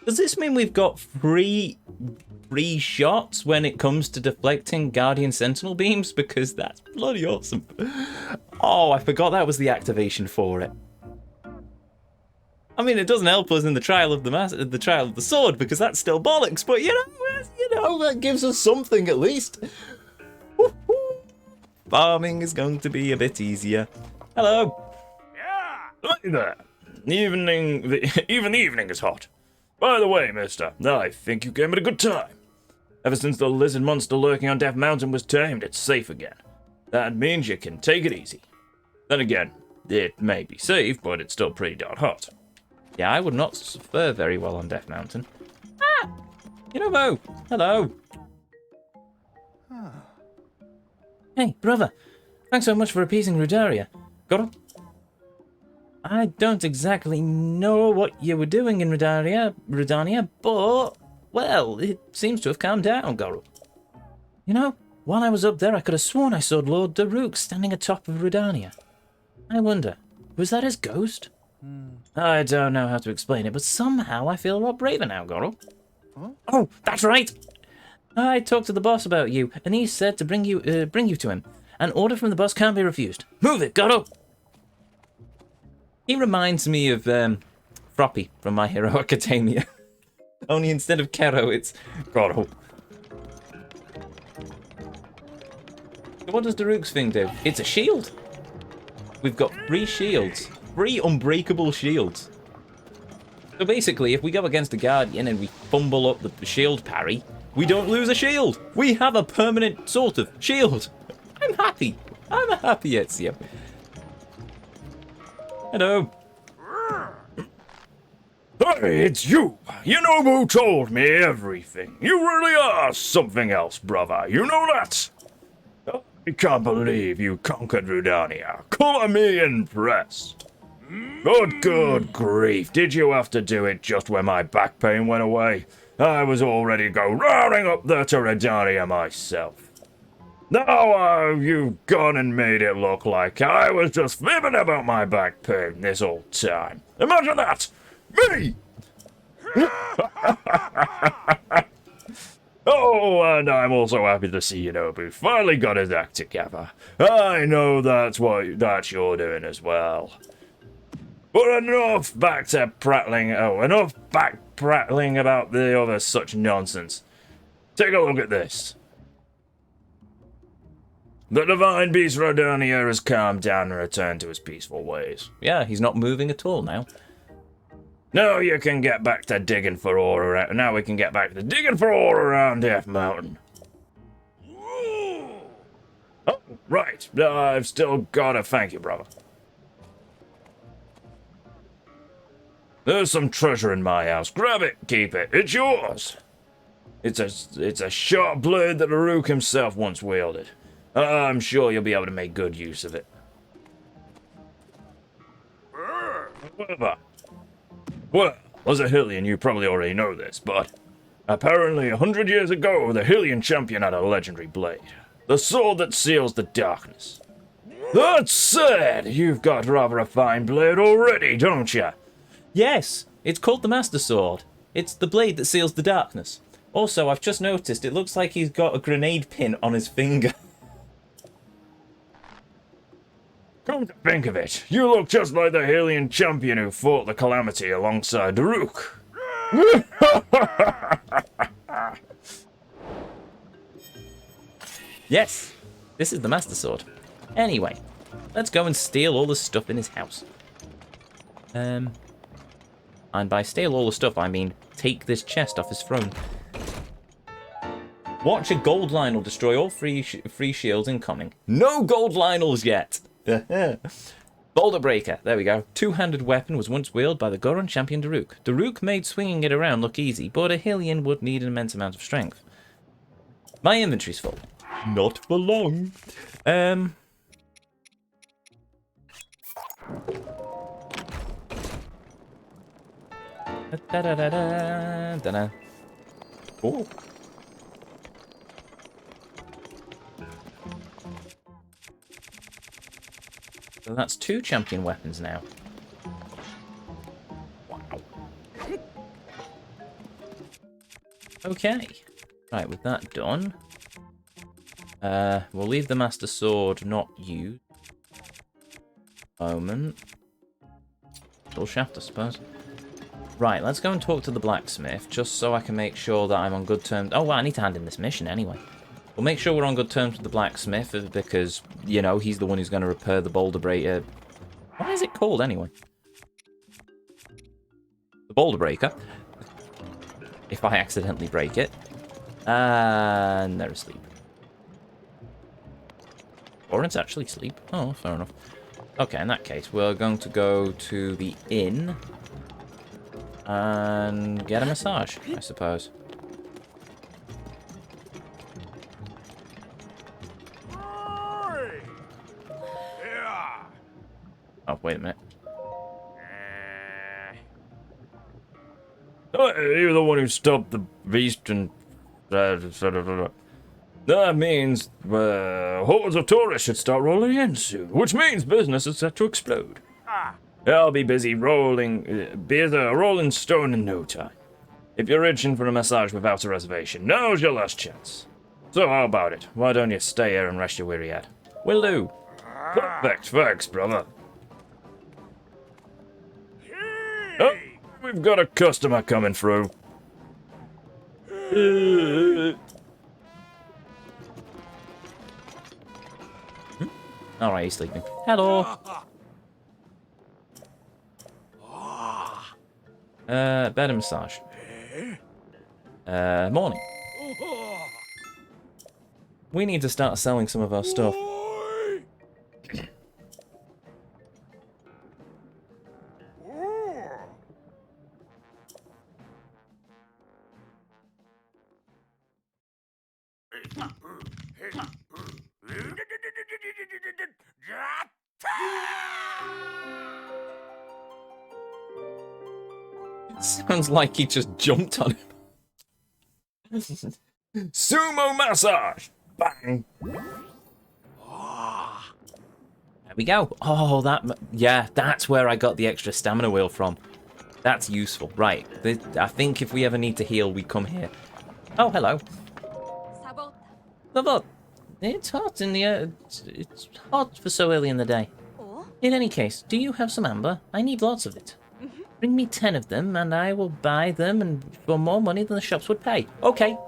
Does this mean we've got free shots when it comes to deflecting Guardian Sentinel beams? Because that's bloody awesome. Oh, I forgot that was the activation for it. I mean, it doesn't help us in the trial of the sword, because that's still bollocks. But you know, that gives us something at least. Farming is going to be a bit easier. Hello. Yeah. Hi there. Even the evening is hot. By the way, mister, I think you came at a good time. Ever since the lizard monster lurking on Death Mountain was tamed, it's safe again. That means you can take it easy. Then again, it may be safe, but it's still pretty darn hot. Yeah, I would not fare very well on Death Mountain. Ah! You know, Bo. Hello. Hey, brother. Thanks so much for appeasing Rudaria. Got it? I don't exactly know what you were doing in Rudania, but, well, it seems to have calmed down, Goro. You know, while I was up there, I could have sworn I saw Lord Daruk standing atop of Rudania. I wonder, was that his ghost? I don't know how to explain it, but somehow I feel a lot braver now, Goro. Huh? Oh, that's right! I talked to the boss about you, and he said to bring you to him. An order from the boss can't be refused. Move it, Goro! He reminds me of Froppy from My Hero Academia. Only instead of Kero, it's Goro. What does Daruk's thing do? It's a shield. We've got 3 shields. 3 unbreakable shields. So basically, if we go against a Guardian and we fumble up the shield parry, we don't lose a shield. We have a permanent sort of shield. I'm happy. I'm a happy Ezio. Hello. Hey, it's you. You know who told me everything. You really are something else, brother. You know that? I can't believe you conquered Rudania. Call me impressed. Good grief. Did you have to do it just when my back pain went away? I was all ready to go rounding up there to Rudania myself. Now you've gone and made it look like I was just fibbing about my back pain this whole time. Imagine that! Me! Oh, and I'm also happy to see Yonobu finally got his act together. I know that's what you're doing as well. But enough back prattling about the other such nonsense. Take a look at this. The divine beast Rudania has calmed down and returned to his peaceful ways. Yeah, he's not moving at all now. Now you can get back to digging for ore around. Now we can get back to digging for ore around Death Mountain. Oh, right. I've still got to thank you, brother. There's some treasure in my house. Grab it, keep it. It's yours. It's a sharp blade that Daruk himself once wielded. I'm sure you'll be able to make good use of it. However, well, as a Hylian, you probably already know this, but apparently 100 years ago, the Hylian champion had a legendary blade. The sword that seals the darkness. That said, you've got rather a fine blade already, don't you? Yes, it's called the Master Sword. It's the blade that seals the darkness. Also, I've just noticed it looks like he's got a grenade pin on his finger. Come to think of it, you look just like the Hylian champion who fought the Calamity alongside Daruk. Yes, this is the Master Sword. Anyway, let's go and steal all the stuff in his house. And by steal all the stuff, I mean take this chest off his throne. Watch a gold Lionel destroy all free shields incoming. No gold Lionels yet! Boulder Breaker, there we go. Two-handed weapon was once wielded by the Goron champion Daruk. Daruk made swinging it around look easy, but a Hylian would need an immense amount of strength. My inventory's full. Not for long. Oh. So that's 2 champion weapons now. Wow. Okay. Right, with that done, we'll leave the Master Sword not used. Moment. Full shaft, I suppose. Right, let's go and talk to the blacksmith, just so I can make sure that I'm on good terms. Oh, well, I need to hand in this mission anyway. We'll make sure we're on good terms with the blacksmith, because, you know, he's the one who's going to repair the boulder breaker. What is it called, anyway? The boulder breaker. If I accidentally break it. And they're asleep. Or it's actually asleep. Oh, fair enough. Okay, in that case, we're going to go to the inn and get a massage, I suppose. Oh, wait a minute. Oh, you're the one who stopped the beast and... That means hordes of tourists should start rolling in soon, which means business is set to explode. I'll be busy rolling stone in no time. If you're itching for a massage without a reservation, now's your last chance. So how about it? Why don't you stay here and rest your weary head? Will do. Perfect, thanks, brother. Oh, we've got a customer coming through. Alright, he's sleeping. Hello. Bed and massage. Morning. We need to start selling some of our stuff. It sounds like he just jumped on him. Sumo massage! Bang! There we go. Oh, yeah, that's where I got the extra stamina wheel from. That's useful. Right, I think if we ever need to heal, we come here. Oh, hello. Sabot. It's hot in the it's hot for so early in the day. In any case, do you have some amber? I need lots of it. Bring me 10 of them, and I will buy them and for more money than the shops would pay. Okay.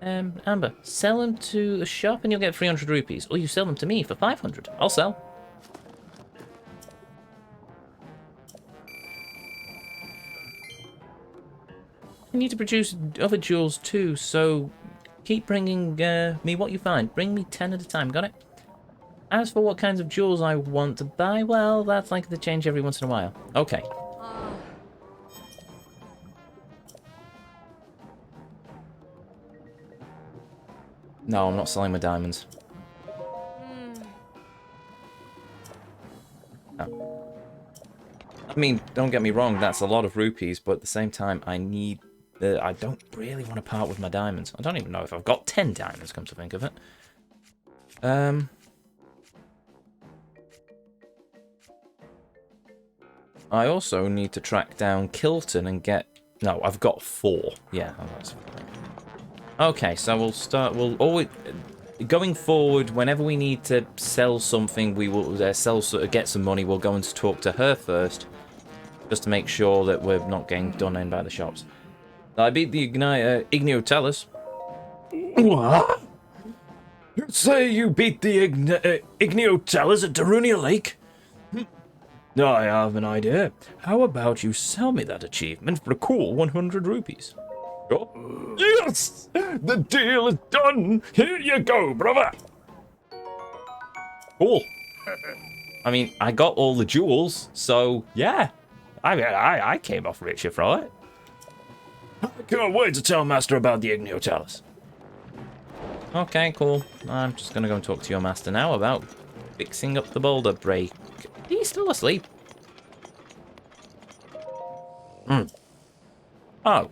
Amber, sell them to the shop and you'll get 300 rupees. Or you sell them to me for 500. I'll sell. I need to produce other jewels too, so keep bringing me what you find. Bring me 10 at a time, got it? As for what kinds of jewels I want to buy, well, that's likely to change every once in a while. Okay. No, I'm not selling my diamonds. No. I mean, don't get me wrong, that's a lot of rupees, but at the same time, I need... I don't really want to part with my diamonds. I don't even know if I've got 10 diamonds, come to think of it. I also need to track down Kilton and get... No, I've got 4. Yeah, that's fine. Okay, so we'll start... We'll always... Going forward, whenever we need to sell something, we will get some money. We'll go and talk to her first, just to make sure that we're not getting done in by the shops. I beat the Ignio Tellus. What? You say you beat the Ignio Tellus at Darunia Lake? I have an idea. How about you sell me that achievement for a cool 100 rupees? Oh, yes! The deal is done! Here you go, brother! Cool. I mean, I got all the jewels, so yeah. I came off richer from it. I can't wait to tell Master about the Ignio Tellus. Okay, cool. I'm just gonna go and talk to your master now about fixing up the boulder break. He's still asleep. Oh.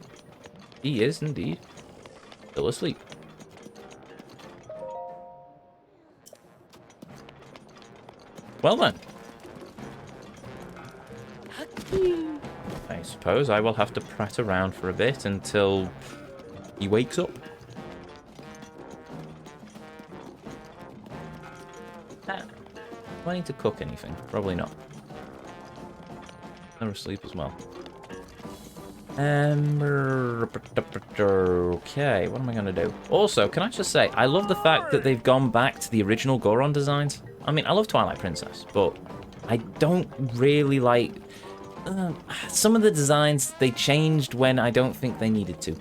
He is indeed still asleep. Well then. suppose I will have to prat around for a bit until he wakes up. Do I need to cook anything? Probably not. They're asleep as well. Okay, what am I going to do? Also, can I just say, I love the fact that they've gone back to the original Goron designs. I mean, I love Twilight Princess, but I don't really like... some of the designs, they changed when I don't think they needed to.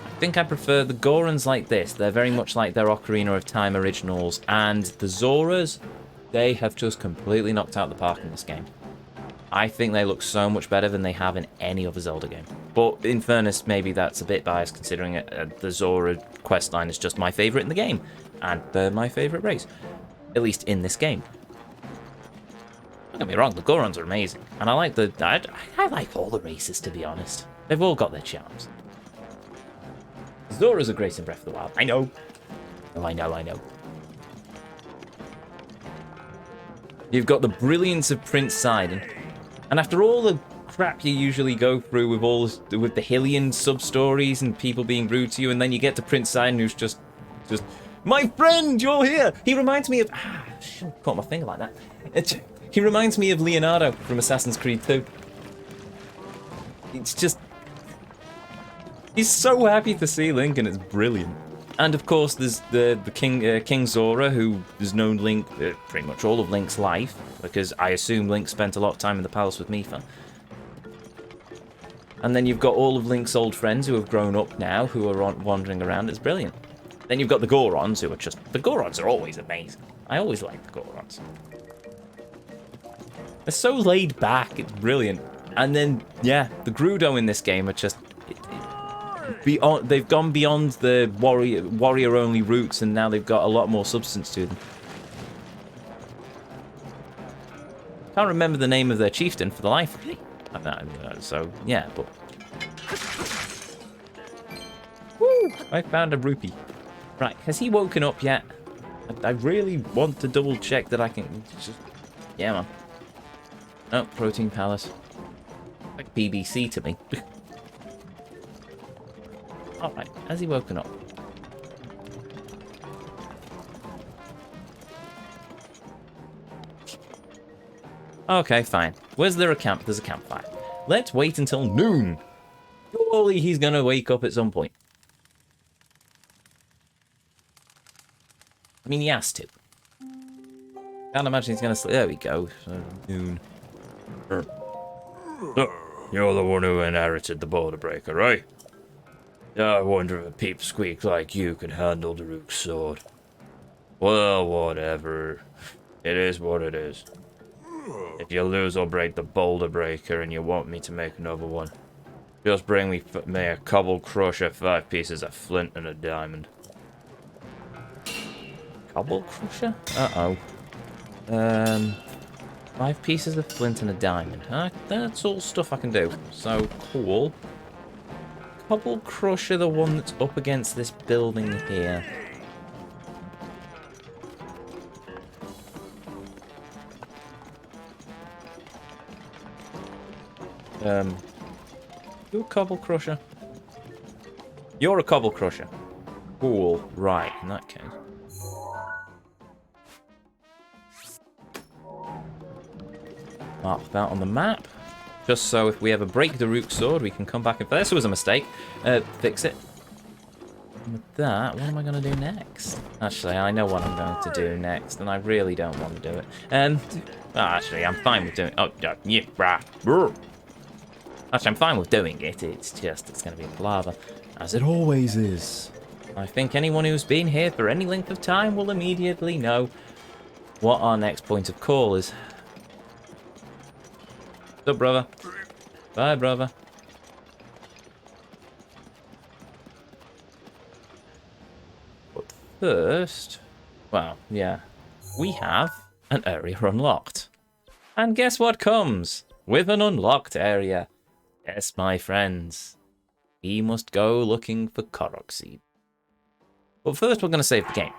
I think I prefer the Gorons like this. They're very much like their Ocarina of Time originals. And the Zoras, they have just completely knocked out the park in this game. I think they look so much better than they have in any other Zelda game. But in fairness, maybe that's a bit biased considering the Zora questline is just my favourite in the game. And they're my favourite race. At least in this game. Don't get me wrong, the Gorons are amazing. And I like I like all the races, to be honest. They've all got their charms. Zoras are great in Breath of the Wild. I know. Oh, I know. You've got the brilliance of Prince Sidon. And after all the crap you usually go through with the Hylian sub-stories and people being rude to you, and then you get to Prince Sidon who's just... My friend, you're here! He reminds me of... I shouldn't have caught my finger like that. He reminds me of Leonardo from Assassin's Creed 2. It's just... He's so happy to see Link, and it's brilliant. And of course, there's the King Zora, who has known Link pretty much all of Link's life, because I assume Link spent a lot of time in the palace with Mipha. And then you've got all of Link's old friends who have grown up now, who are wandering around. It's brilliant. Then you've got the Gorons, who are just... The Gorons are always amazing. I always like the Gorons. They're so laid back, it's brilliant. And then, yeah, the Grudo in this game are just... they've gone beyond the warrior-only roots, and now they've got a lot more substance to them. Can't remember the name of their chieftain for the life of me. So, yeah, but... Woo! I found a rupee. Right, has he woken up yet? I really want to double-check that I can... Just... Yeah, man. Oh, Protein Palace. Like BBC to me. Alright, has he woken up? Okay, fine. Where's there a camp? There's a campfire. Let's wait until noon. Surely he's gonna wake up at some point. I mean, he has to. Can't imagine he's gonna sleep. There we go. Noon. So, you're the one who inherited the border breaker, right? I wonder if a peep squeak like you can handle Daruk's sword. Well, whatever. It is what it is. If you lose or break the boulder breaker and you want me to make another one, just bring me a cobble crusher, 5 pieces of flint and a diamond. Cobble crusher? Uh-oh. 5 pieces of flint and a diamond. That's all stuff I can do. So, cool. Cobble crusher, the one that's up against this building here. You a cobble crusher? You're a cobble crusher. Cool. Right, in that case. Mark that on the map. Just so if we ever break the Rook sword, we can come back and... This was a mistake. Fix it. And with that, what am I going to do next? Actually, I know what I'm going to do next, and I really don't want to do it. Actually, I'm fine with doing... Oh, yeah, Actually, I'm fine with doing it. It's just, it's going to be a palaver. As it always is. I think anyone who's been here for any length of time will immediately know what our next point of call is. What's up, brother? Bye, brother. But first... Well, yeah. We have an area unlocked. And guess what comes with an unlocked area? Yes, my friends. We must go looking for Korok Seed. But first, we're going to save the game.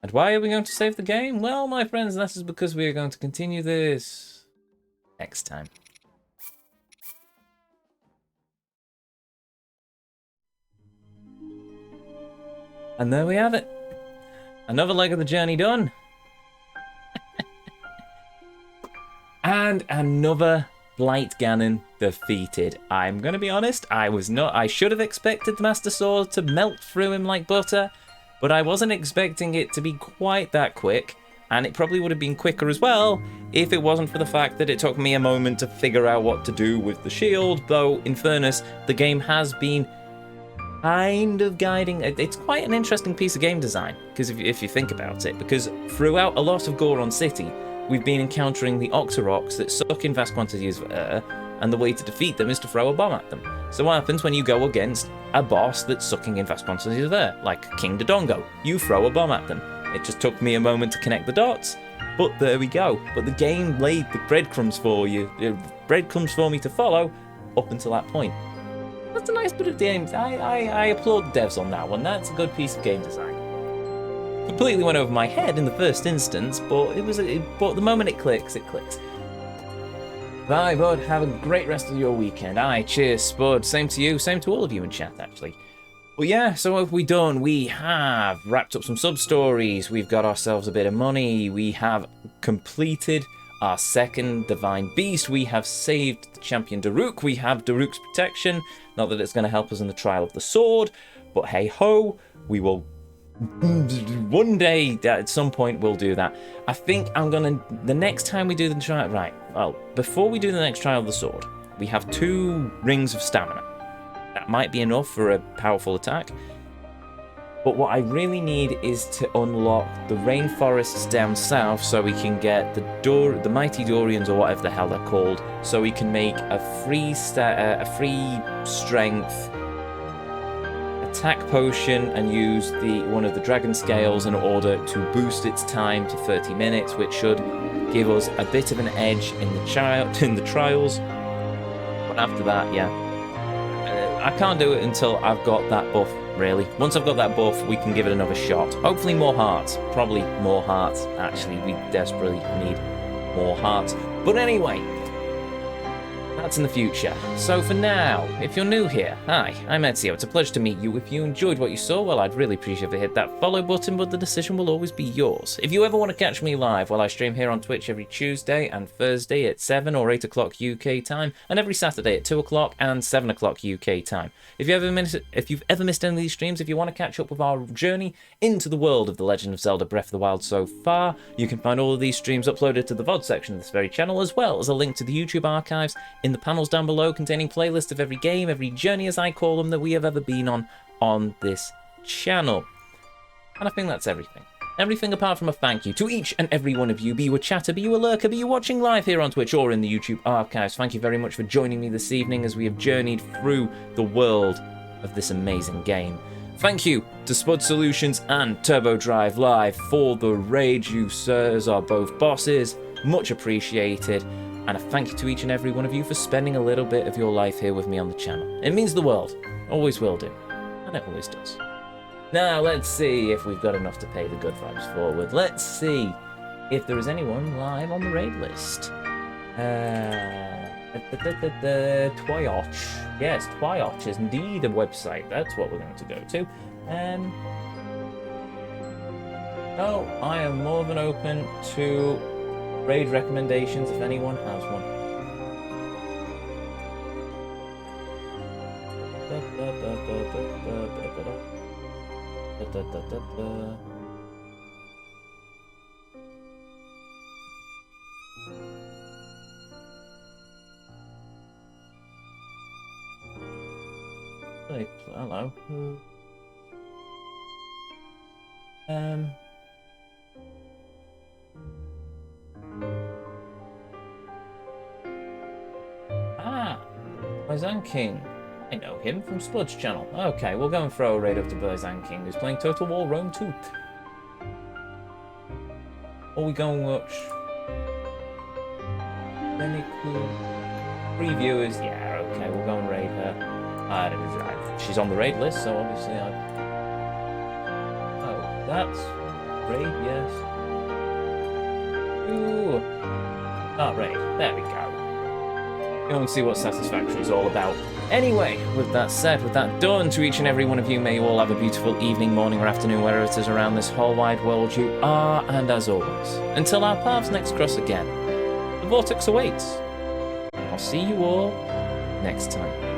And why are we going to save the game? Well, my friends, that is because we are going to continue this next time. And there we have it. Another leg of the journey done. And another Blight Ganon defeated. I'm going to be honest, I should have expected the Master Sword to melt through him like butter, but I wasn't expecting it to be quite that quick, and it probably would have been quicker as well if it wasn't for the fact that it took me a moment to figure out what to do with the shield, though, in fairness, the game has been kind of guiding. It's quite an interesting piece of game design, because if you think about it, because throughout a lot of Goron City, we've been encountering the Octoroks that suck in vast quantities of air, and the way to defeat them is to throw a bomb at them. So what happens when you go against a boss that's sucking in vast quantities of air, like King Dodongo? You throw a bomb at them. It just took me a moment to connect the dots, but there we go. But the game laid the breadcrumbs for you, breadcrumbs for me to follow up until that point. That's a nice bit of game. I applaud the devs on that one. That's a good piece of game design. Completely went over my head in the first instance, but but the moment it clicks, it clicks. Bye, bud. Have a great rest of your weekend. Aye, cheers, Spud. Same to you. Same to all of you in chat, actually. But yeah, so what have we done? We have wrapped up some sub-stories. We've got ourselves a bit of money. We have completed our second Divine Beast. We have saved the champion Daruk. We have Daruk's protection. Not that it's going to help us in the trial of the sword, but hey ho, we will. One day, at some point, we'll do that. I think the next time we do the trial, right, well, before we do the next trial of the sword, we have 2 rings of stamina. That might be enough for a powerful attack. But what I really need is to unlock the rainforests down south so we can get the mighty Dorians, or whatever the hell they're called, so we can make a free strength attack potion and use one of the dragon scales in order to boost its time to 30 minutes, which should give us a bit of an edge in the trials. But after that, yeah, I can't do it until I've got that buff, really. Once I've got that buff, we can give it another shot. Hopefully more hearts. Probably more hearts, actually. We desperately need more hearts. But anyway, that's in the future. So for now, if you're new here, hi, I'm Ezio. It's a pleasure to meet you. If you enjoyed what you saw, well, I'd really appreciate if you hit that follow button, but the decision will always be yours. If you ever want to catch me live, well, I stream here on Twitch every Tuesday and Thursday at 7 or 8 o'clock UK time, and every Saturday at 2 o'clock and 7 o'clock UK time. If you've ever missed any of these streams, if you want to catch up with our journey into the world of The Legend of Zelda Breath of the Wild so far, you can find all of these streams uploaded to the VOD section of this very channel, as well as a link to the YouTube archives in the panels down below, containing playlists of every game, every journey as I call them, that we have ever been on this channel. And I think that's everything. Everything apart from a thank you to each and every one of you, be you a chatter, be you a lurker, be you watching live here on Twitch or in the YouTube archives. Thank you very much for joining me this evening as we have journeyed through the world of this amazing game. Thank you to Spud Solutions and Turbo Drive Live for the raid. You sirs are both bosses, much appreciated. And a thank you to each and every one of you for spending a little bit of your life here with me on the channel. It means the world. Always will do. And it always does. Now, let's see if we've got enough to pay the good vibes forward. Let's see if there is anyone live on the raid list. Twyoch. Yes, Twyoch is indeed a website. That's what we're going to go to. Oh, I am more than open to raid recommendations if anyone has one. Hey, hello. Burzan King. I know him from Spud's channel. Okay, we'll go and throw a raid up to Burzan King, who's playing Total War Rome 2. Or we go and watch... Three viewers. Yeah, okay, we'll go and raid her. She's on the raid list, so obviously I... Oh, that's Raid, yes. Ooh. Ah, raid. There we go. Go and see what Satisfactory is all about. Anyway, with that said, with that done, to each and every one of you, may you all have a beautiful evening, morning, or afternoon, wherever it is around this whole wide world you are, and as always, until our paths next cross again, the Vortex awaits. I'll see you all next time.